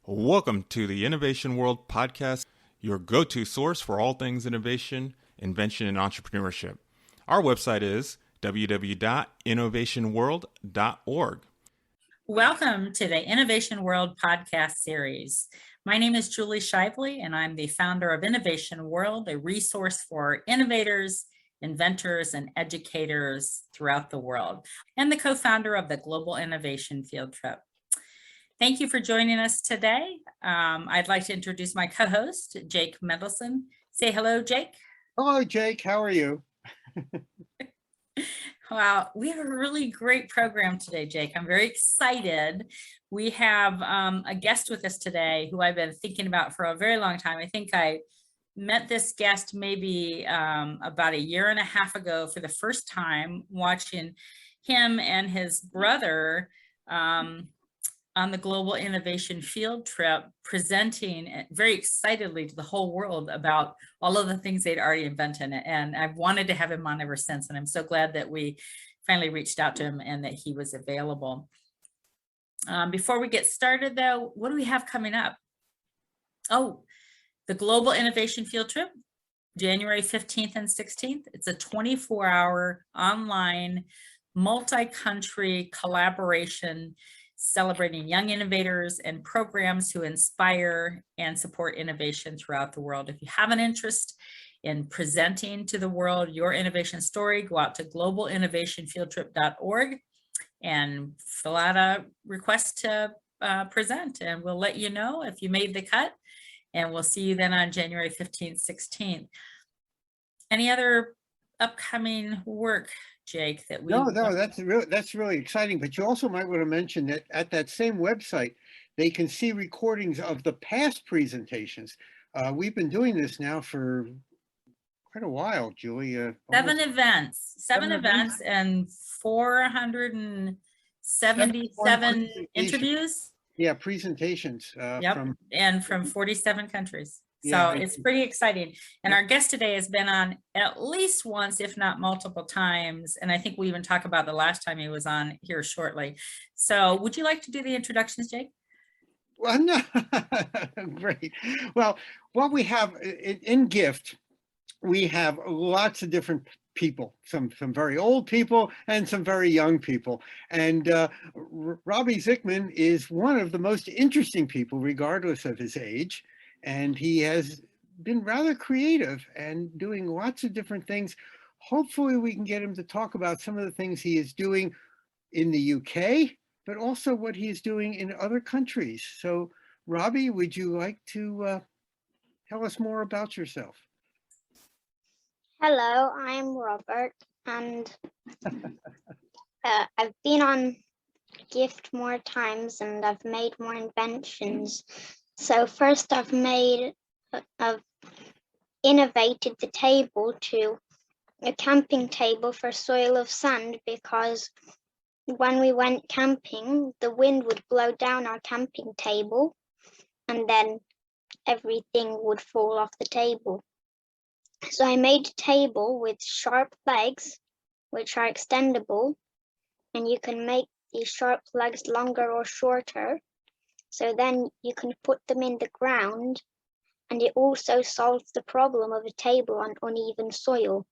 Welcome to the Innovation World podcast, your go-to source for all things innovation, invention, and entrepreneurship. Our website is www.innovationworld.org. Welcome to the Innovation World podcast series. My name is Julie Shively, and I'm the founder of Innovation World, a resource for innovators, inventors, and educators throughout the world, and the co-founder of the Global Innovation Field Trip. Thank you for joining us today. I'd like to introduce my co-host, Jake Mendelson. Say hello, Jake. Hello, Jake. How are you? Wow, we have a really great program today, Jake. I'm very excited. We have a guest with us today who I've been thinking about for a very long time. I think I met this guest maybe about a year and a half ago for the first time, watching him and his brother on the Global Innovation Field Trip, presenting very excitedly to the whole world about all of the things they'd already invented. And I've wanted to have him on ever since. And I'm so glad that we finally reached out to him and that he was available. Before we get started though, what do we have coming up? Oh, the Global Innovation Field Trip, January 15th and 16th. It's a 24-hour online, multi-country collaboration celebrating young innovators and programs who inspire and support innovation throughout the world. If you have an interest in presenting to the world your innovation story, go out to globalinnovationfieldtrip.org and fill out a request to present, and we'll let you know if you made the cut, and we'll see you then on January 15th, 16th. Any other upcoming work, Jake, that we... No, that's really exciting. But you also might want to mention that at that same website, they can see recordings of the past presentations. We've been doing this now for quite a while, Julie. Seven events and 477 interviews. Yeah, presentations. From 47 countries. Yeah, so it's pretty exciting. And our guest today has been on at least once, if not multiple times. And I think we even talk about the last time he was on here shortly. So would you like to do the introductions, Jake? Well, no. Great. Well, what we have in gift, we have lots of different people, some very old people and some very young people. And Robby Zicman is one of the most interesting people, regardless of his age. And he has been rather creative and doing lots of different things. Hopefully we can get him to talk about some of the things he is doing in the UK, but also what he is doing in other countries. So Robby, would you like to tell us more about yourself? Hello, I'm Robert, and I've been on Gift more times and I've made more inventions. So first I've innovated the table to a camping table for soil of sand, because when we went camping, the wind would blow down our camping table and then everything would fall off the table. So I made a table with sharp legs, which are extendable, and you can make these sharp legs longer or shorter. So then you can put them in the ground, and it also solves the problem of a table on uneven soil.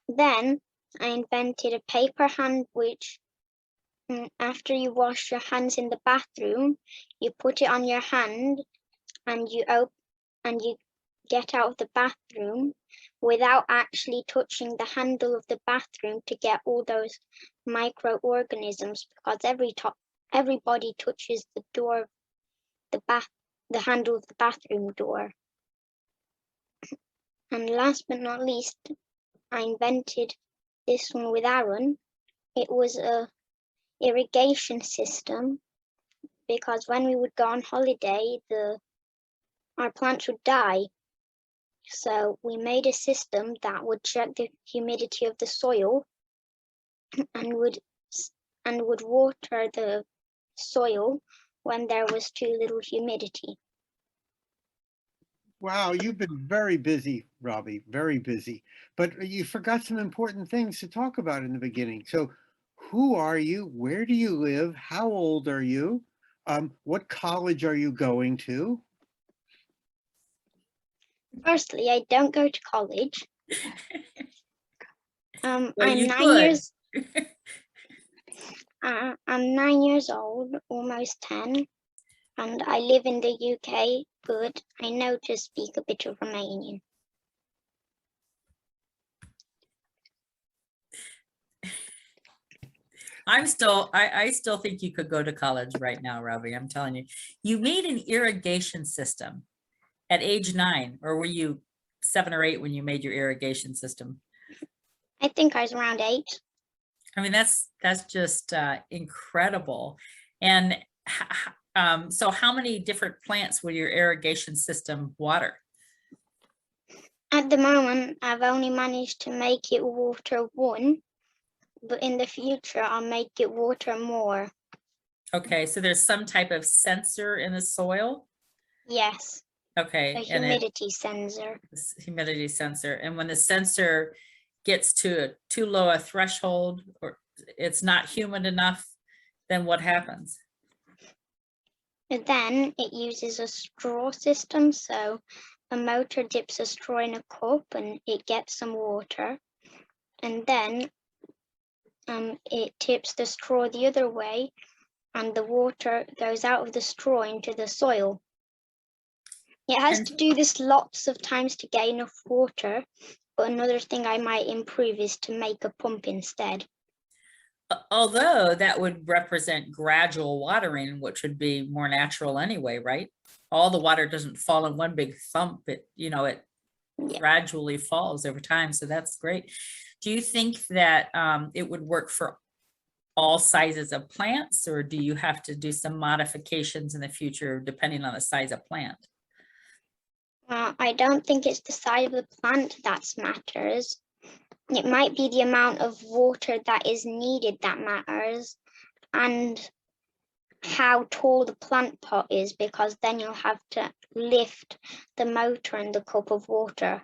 Then I invented a paper hand, which after you wash your hands in the bathroom, you put it on your hand and you get out of the bathroom without actually touching the handle of the bathroom to get all those microorganisms, because everybody touches the door, the handle of the bathroom door. And last but not least, I invented this one with Aaron. It was a irrigation system, because when we would go on holiday, our plants would die. So we made a system that would check the humidity of the soil and would water the soil when there was too little humidity. Wow, you've been very busy, Robby, very busy. But you forgot some important things to talk about in the beginning. So who are you? Where do you live? How old are you? What college are you going to? Firstly, I don't go to college. Well, I'm you 9 could. years. I'm 9 years old, almost 10, and I live in the UK, but I know to speak a bit of Romanian. I still think you could go to college right now, Robbie. I'm telling you. You made an irrigation system at age 9, or were you 7 or 8 when you made your irrigation system? I think I was around 8. I mean, that's just incredible. And so how many different plants will your irrigation system water? At the moment, I've only managed to make it water 1, but in the future, I'll make it water more. Okay, so there's some type of sensor in the soil? Yes, Okay. a humidity sensor. Humidity sensor. And when the sensor gets to too low a threshold, or it's not humid enough, then what happens? And then it uses a straw system. So a motor dips a straw in a cup and it gets some water. And then it tips the straw the other way and the water goes out of the straw into the soil. It has to do this lots of times to get enough water, but another thing I might improve is to make a pump instead. Although that would represent gradual watering, which would be more natural anyway, right? All the water doesn't fall in one big thump. It gradually falls over time. So that's great. Do you think that it would work for all sizes of plants, or do you have to do some modifications in the future depending on the size of plant? I don't think it's the size of the plant that matters. It might be the amount of water that is needed that matters, and how tall the plant pot is, because then you'll have to lift the motor and the cup of water.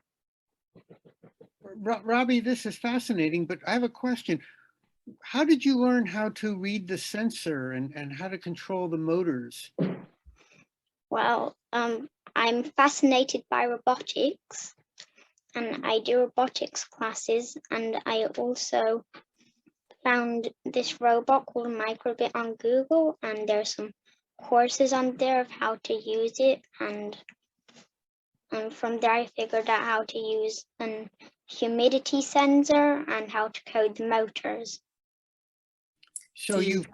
Robbie, this is fascinating, but I have a question. How did you learn how to read the sensor and how to control the motors? Well, I'm fascinated by robotics, and I do robotics classes, and I also found this robot called Microbit on Google, and there's some courses on there of how to use it, and from there I figured out how to use an humidity sensor and how to code the motors. So you've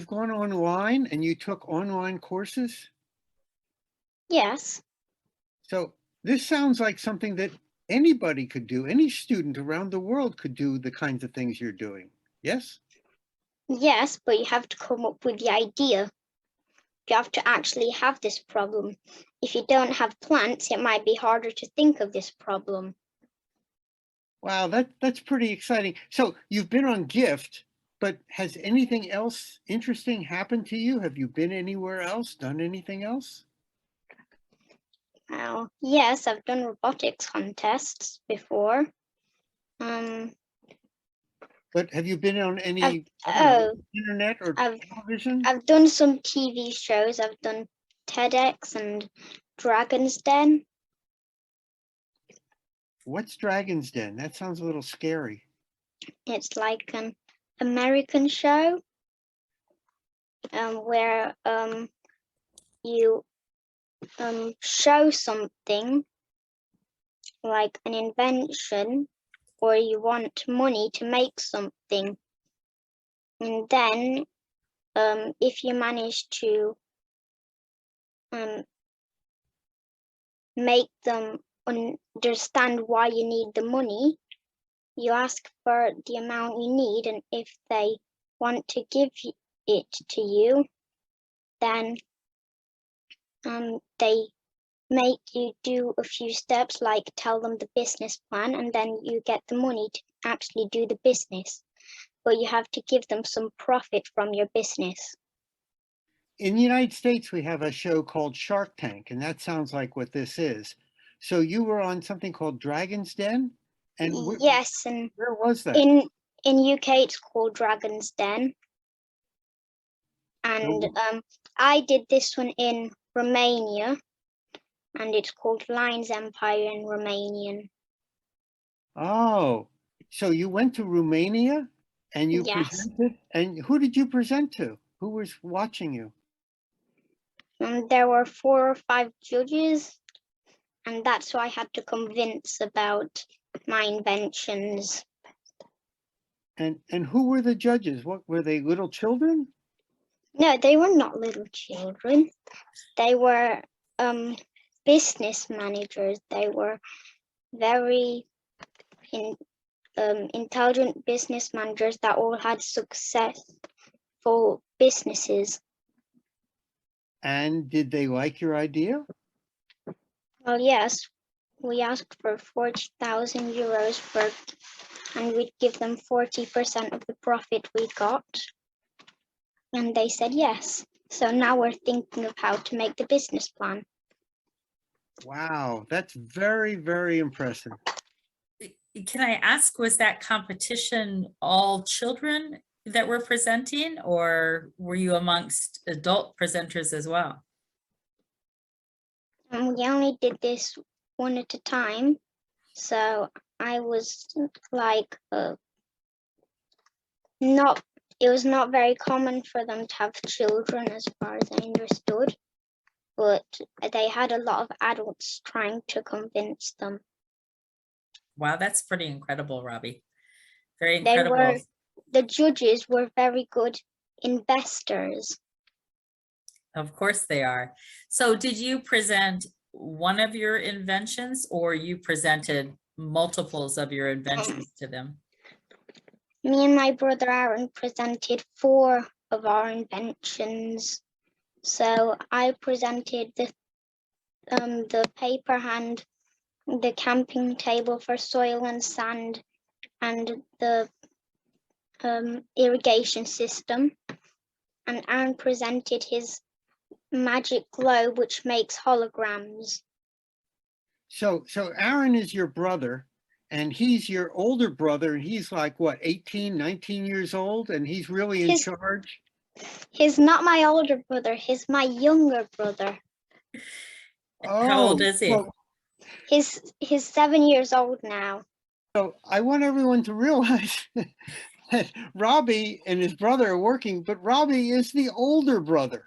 gone online and you took online courses? Yes. So this sounds like something that anybody could do. Any student around the world could do the kinds of things you're doing. Yes? Yes, but you have to come up with the idea. You have to actually have this problem. If you don't have plants, it might be harder to think of this problem. Wow, that's pretty exciting. So you've been on Gift, but has anything else interesting happened to you? Have you been anywhere else, done anything else? Well, yes, I've done robotics contests before. But have you been on any internet or television? I've done some TV shows. I've done TEDx and Dragon's Den. What's Dragon's Den? That sounds a little scary. It's like an American show where you show something like an invention, or you want money to make something, and then if you manage to make them understand why you need the money, you ask for the amount you need, and if they want to give it to you, then they make you do a few steps, like tell them the business plan, and then you get the money to actually do the business. But you have to give them some profit from your business. In the United States, we have a show called Shark Tank, and that sounds like what this is. So you were on something called Dragon's Den? And yes, and where was that? In UK, it's called Dragon's Den. And I did this one in Romania, and it's called Lines Empire in Romanian. Oh, so you went to Romania and you Yes. presented, and who did you present to? Who was watching you? There were 4 or 5 judges, and that's who I had to convince about my inventions. And who were the judges? What were they, little children? No, they were not little children. They were business managers. They were very intelligent business managers that all had successful businesses. And did they like your idea? Well, yes, we asked for 40,000 euros and we'd give them 40% of the profit we got. And they said yes. So now we're thinking of how to make the business plan. Wow, that's very, very impressive. Can I ask, was that competition all children that were presenting, or were you amongst adult presenters as well? And we only did this one at a time. So I was like, it was not very common for them to have children as far as I understood, but they had a lot of adults trying to convince them. Wow, that's pretty incredible, Robby. Very incredible. The judges were very good investors. Of course they are. So did you present one of your inventions, or you presented multiples of your inventions to them? Me and my brother Aaron presented 4 of our inventions. So I presented the paper hand, the camping table for soil and sand, and the irrigation system. And Aaron presented his magic globe, which makes holograms. So Aaron is your brother, and he's your older brother, and he's like, what, 18, 19 years old, and he's really in charge? He's not my older brother, he's my younger brother. How old is he? Well, He's 7 years old now. so I want everyone to realize that Robby and his brother are working, but Robby is the older brother.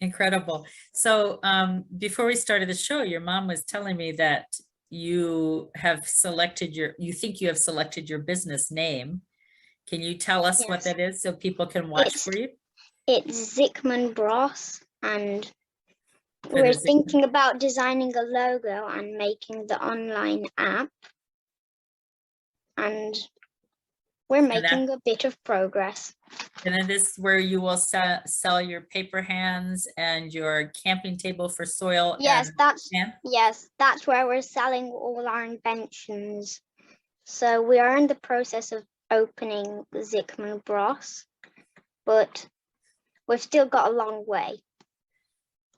Incredible. So before we started the show, your mom was telling me that you have selected you think you have selected your business name. Can you tell us what that is so people can watch for you? It's Zicman Bros, and we're thinking about designing a logo and making the online app. And we're making a bit of progress. And then this is where you will sell your paper hands and your camping table for soil. Yes, that's where we're selling all our inventions. So we are in the process of opening Zicman Bros, but we've still got a long way.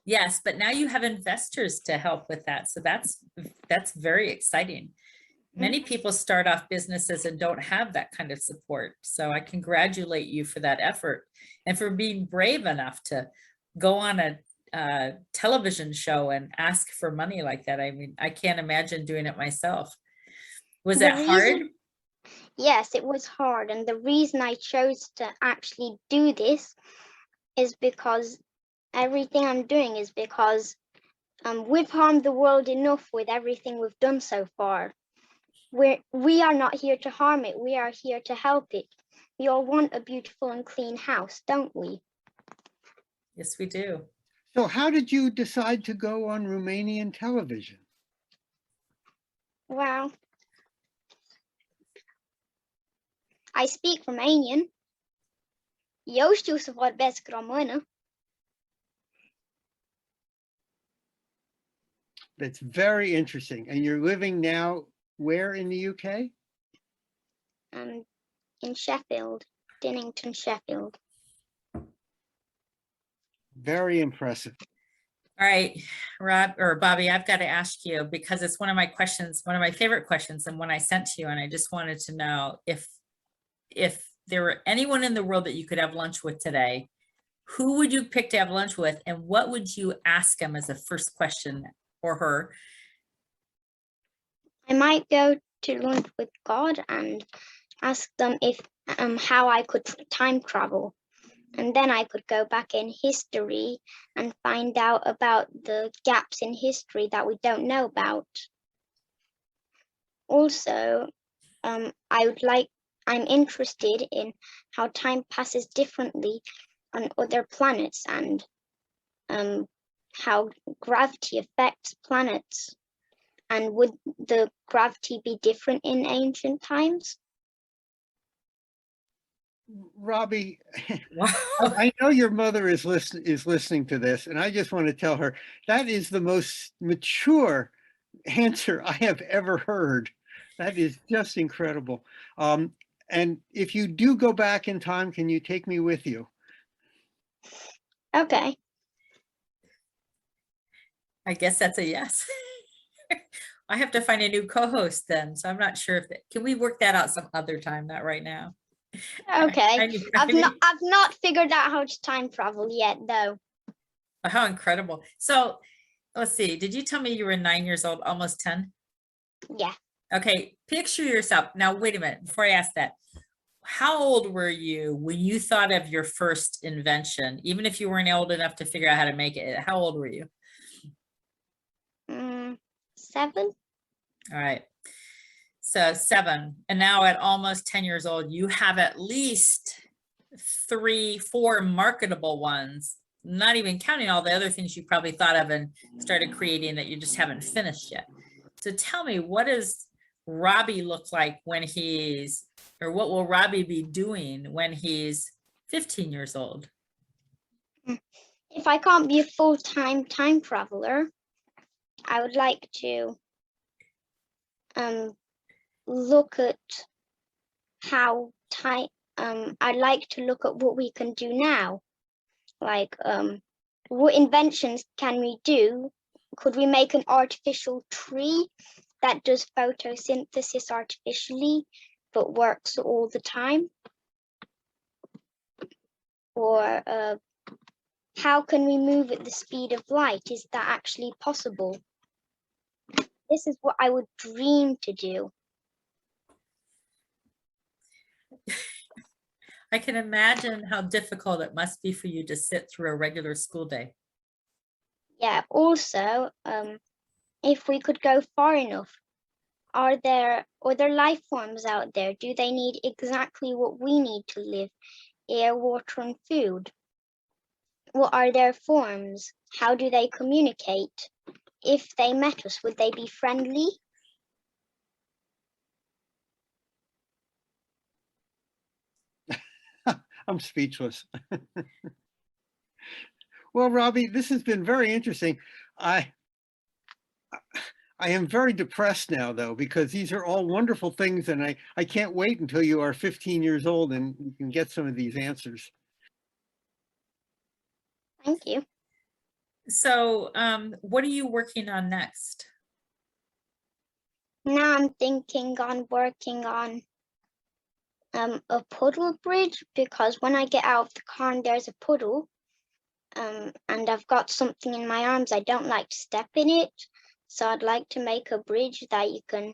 Yes, but now you have investors to help with that. So that's very exciting. Many people start off businesses and don't have that kind of support. So I congratulate you for that effort and for being brave enough to go on a television show and ask for money like that. I mean, I can't imagine doing it myself. Was that hard? Yes, it was hard. And the reason I chose to actually do this is because everything I'm doing is because we've harmed the world enough with everything we've done so far. We are not here to harm it. We are here to help it. We all want a beautiful and clean house, don't we? Yes, we do. So how did you decide to go on Romanian television? Well, I speak Romanian. Eu știu să vorbesc română. That's very interesting. And you're living now where in the UK? In Sheffield, Dinnington, Sheffield. Very impressive. All right, Bobby, I've got to ask you, because it's one of my questions, one of my favorite questions, and one I sent to you, and I just wanted to know if there were anyone in the world that you could have lunch with today, who would you pick to have lunch with, and what would you ask them as a first question, or her? I might go to lunch with God and ask them if how I could time travel. And then I could go back in history and find out about the gaps in history that we don't know about. Also, I'm interested in how time passes differently on other planets and how gravity affects planets. And would the gravity be different in ancient times? Robby, Wow. I know your mother is listening to this, and I just want to tell her that is the most mature answer I have ever heard. That is just incredible. And if you do go back in time, can you take me with you? Okay. I guess that's a yes. I have to find a new co-host then, so I'm not sure if can we work that out some other time, not right now. Okay. I've not figured out how to time travel yet, though. How incredible. So let's see. Did you tell me you were 9 years old, almost 10? Yeah. Okay. Picture yourself. Now, wait a minute. Before I ask that, how old were you when you thought of your first invention? Even if you weren't old enough to figure out how to make it, how old were you? 7. All right. So 7. And now at almost 10 years old, you have at least 3, 4 marketable ones, not even counting all the other things you probably thought of and started creating that you just haven't finished yet. So tell me, what does Robby look like when he's, or what will Robby be doing when he's 15 years old? If I can't be a full-time time traveler, I would like to look at how time, I'd like to look at what we can do now. Like, what inventions can we do? Could we make an artificial tree that does photosynthesis artificially, but works all the time? Or how can we move at the speed of light? Is that actually possible? This is what I would dream to do. I can imagine how difficult it must be for you to sit through a regular school day. Yeah, also, if we could go far enough, are there other life forms out there? Do they need exactly what we need to live? Air, water, and food? What are their forms? How do they communicate? If they met us, would they be friendly? I'm speechless. Well, Robby, this has been very interesting. I am very depressed now, though, because these are all wonderful things, and I can't wait until you are 15 years old and you can get some of these answers. Thank you. So what are you working on next? Now I'm thinking on working on a puddle bridge, because when I get out of the car and there's a puddle, and I've got something in my arms, I don't like to step in it. So I'd like to make a bridge that you can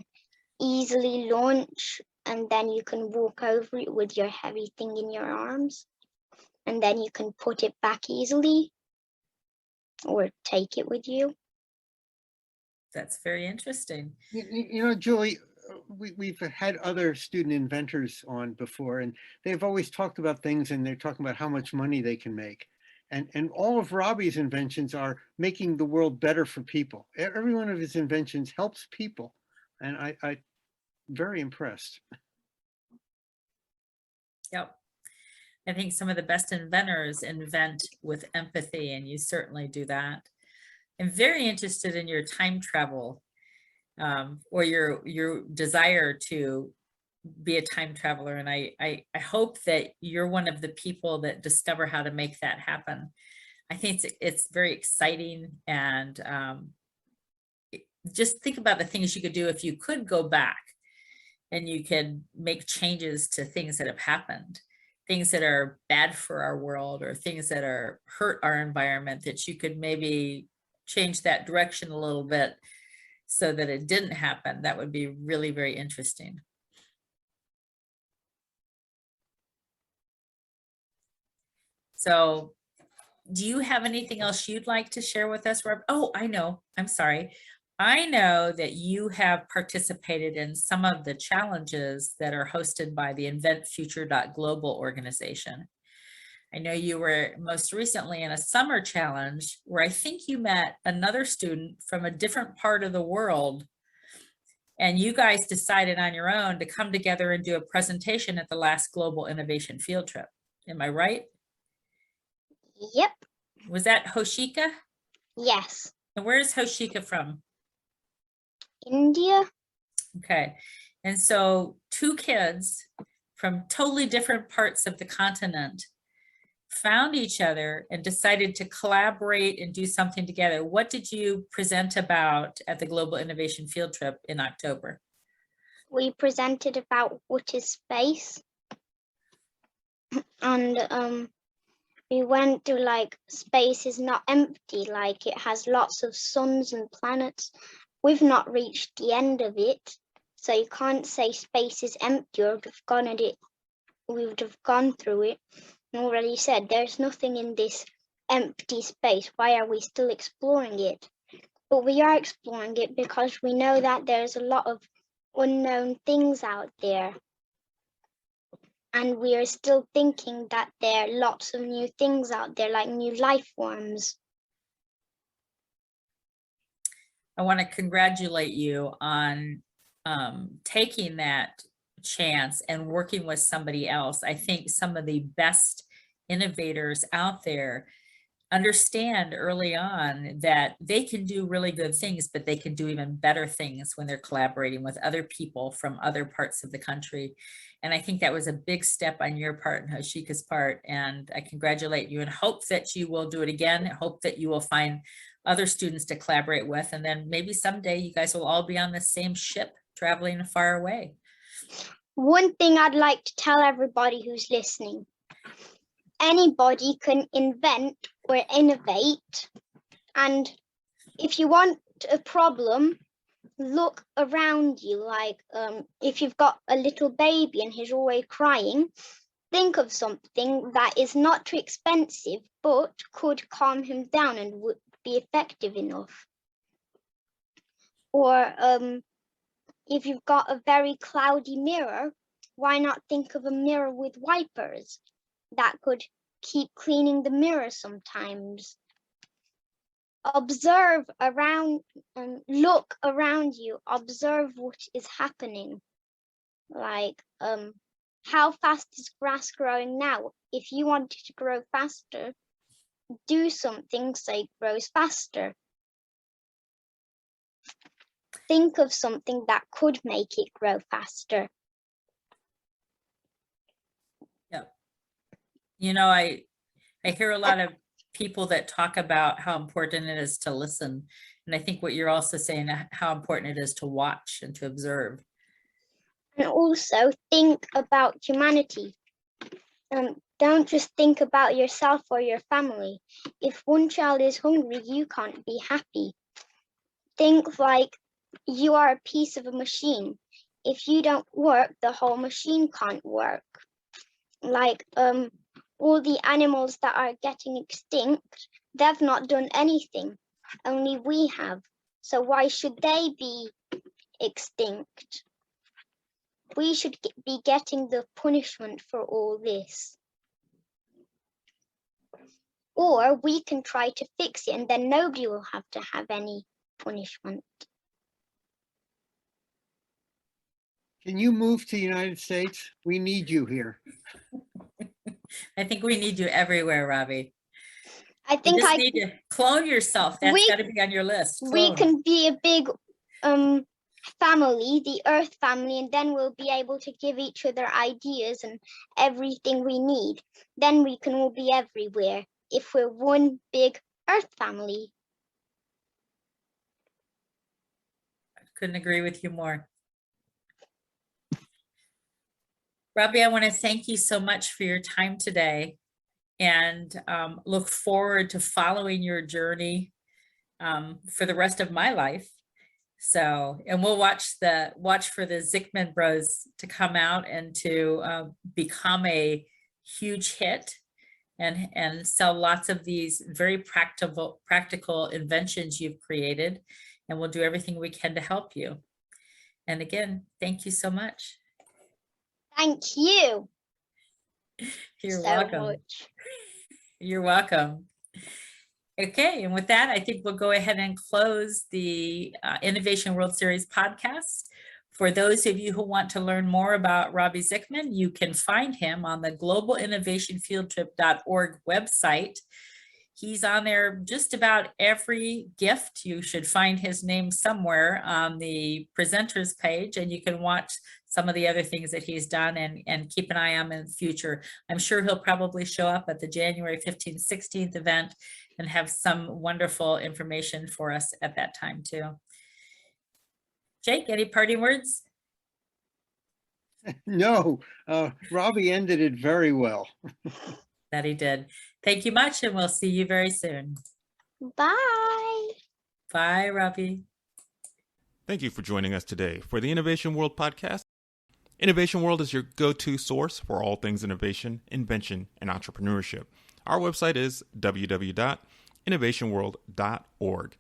easily launch, and then you can walk over it with your heavy thing in your arms, and then you can put it back easily or take it with you. That's very interesting. You know, Julie, we've had other student inventors on before, and they've always talked about things, and they're talking about how much money they can make. And all of Robby's inventions are making the world better for people. Every one of his inventions helps people. And I'm very impressed. Yep. I think some of the best inventors invent with empathy, and you certainly do that. I'm very interested in your time travel, or your desire to be a time traveler. And I hope that you're one of the people that discover how to make that happen. I think it's very exciting. And just think about the things you could do if you could go back and you could make changes to things that have happened, things that are bad for our world or things that are hurt our environment, that you could maybe change that direction a little bit so that it didn't happen. That would be really very interesting. So do you have anything else you'd like to share with us, Rob? Oh, I know. I'm sorry. I know that you have participated in some of the challenges that are hosted by the inventfuture.global organization. I know you were most recently in a summer challenge where I think you met another student from a different part of the world, and you guys decided on your own to come together and do a presentation at the last Global Innovation Field Trip. Am I right? Yep. Was that Hoshika? Yes. And where's Hoshika from? India. Okay. And so two kids from totally different parts of the continent found each other and decided to collaborate and do something together. What did you present about at the Global Innovation Field Trip in October? We presented about what is space, and we went through like space is not empty, like it has lots of suns and planets. We've not reached the end of it, so you can't say space is empty or we would have gone through it and already said there's nothing in this empty space. Why are we still exploring it? But we are exploring it because we know that there's a lot of unknown things out there. And we are still thinking that there are lots of new things out there, like new life forms. I want to congratulate you on taking that chance and working with somebody else. I think some of the best innovators out there understand early on that they can do really good things, but they can do even better things when they're collaborating with other people from other parts of the country. And I think that was a big step on your part and Hoshika's part. And I congratulate you and hope that you will do it again. I hope that you will find other students to collaborate with. And then maybe someday you guys will all be on the same ship traveling far away. One thing I'd like to tell everybody who's listening: anybody can invent or innovate. And if you want a problem, look around you. Like if you've got a little baby and he's always crying, think of something that is not too expensive, but could calm him down and would be effective enough. Or if you've got a very cloudy mirror, why not think of a mirror with wipers that could keep cleaning the mirror sometimes? Observe around and look around you, observe what is happening. Like how fast is grass growing now? If you want it to grow faster, do something so it grows faster. Think of something that could make it grow faster. Yeah. You know, I hear a lot of people that talk about how important it is to listen. And I think what you're also saying, how important it is to watch and to observe. And also think about humanity. Don't just think about yourself or your family. If one child is hungry, you can't be happy. Think like you are a piece of a machine. If you don't work, the whole machine can't work. Like all the animals that are getting extinct, they've not done anything. Only we have. So why should they be extinct? We should be getting the punishment for all this. Or we can try to fix it and then nobody will have to have any punishment. Can you move to the United States? We need you here. I think we need you everywhere, Robbie. I You think just need to clone yourself. That's got to be on your list. we Clone. can be a big family, the Earth family, and then we'll be able to give each other ideas and everything we need. Then we can all be everywhere if we're one big Earth family. Couldn't agree with you more. Robby, I want to thank you so much for your time today and look forward to following your journey for the rest of my life. So, and we'll watch for the Zicman Bros to come out and to become a huge hit and sell lots of these very practical inventions you've created. And we'll do everything we can to help you. And again, thank you so much. Thank you. You're so welcome. much. You're welcome. Okay, and with that, I think we'll go ahead and close the Innovation World Series podcast. For those of you who want to learn more about Robby Zicman, you can find him on the globalinnovationfieldtrip.org website. He's on there just about every gift. You should find his name somewhere on the presenters page, and you can watch some of the other things that he's done and keep an eye on him in the future. I'm sure he'll probably show up at the January 15th, 16th event and have some wonderful information for us at that time too. Jake, any parting words? No, Robby ended it very well. That he did. Thank you much, and we'll see you very soon. Bye. Bye, Robby. Thank you for joining us today for the Innovation World podcast. Innovation World is your go-to source for all things innovation, invention, and entrepreneurship. Our website is www.innovationworld.org.